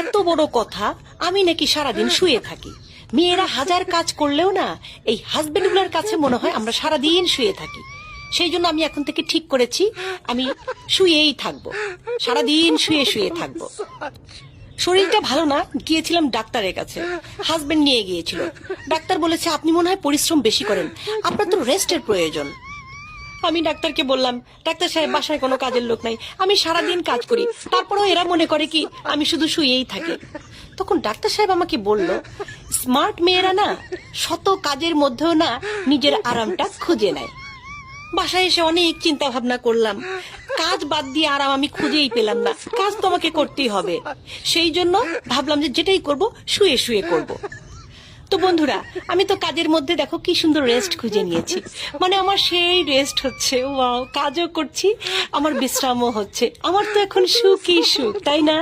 এত বড় কথা, আমি নাকি সারাদিন শুয়ে থাকি। মেয়েরা হাজার কাজ করলেও না, এই হাজবেন্ডগুলোর কাছে মনে হয় আমরা সারাদিন শুয়ে থাকি। সেই জন্য আমি এখন থেকে ঠিক করেছি, আমি শুয়েই থাকবো, সারাদিন শুয়ে শুয়ে থাকবো। শরীরটা ভালো না, গিয়েছিলাম ডাক্তারের কাছে। হাজবেন্ড নিয়ে গিয়েছিল। ডাক্তার বলেছে আপনি মনে হয় পরিশ্রম বেশি করেন, আপনার তো রেস্টের প্রয়োজন। আমি ডাক্তারকে বললাম, ডাক্তার সাহেব বাসায় কোনো কাজের লোক নাই, আমি সারাদিন কাজ করি, তারপরেও এরা মনে করে কি আমি শুধু শুয়েই থাকি। তখন ডাক্তার সাহেব আমাকে বলল, স্মার্ট মেয়েরা না শত কাজের মধ্যেও না নিজের আরামটা খুঁজে নেয়। বাসায় এসে অনেক চিন্তা ভাবনা করলাম, কাজ বাদ দিয়ে আরাম আমি খুঁজেই পেলাম না। কাজ তো আমাকে করতেই হবে, সেই জন্য ভাবলাম যে যেটাই করব শুয়ে শুয়ে করব। তো বন্ধুরা, আমি তো কাজের মধ্যে দেখো কি সুন্দর রেস্ট খুঁজে নিয়েছি। মানে আমার সেই রেস্ট হচ্ছে, ওয়াও, কাজও করছি, আমার বিশ্রামও হচ্ছে। আমার তো এখন সুখই সুখ, তাই না?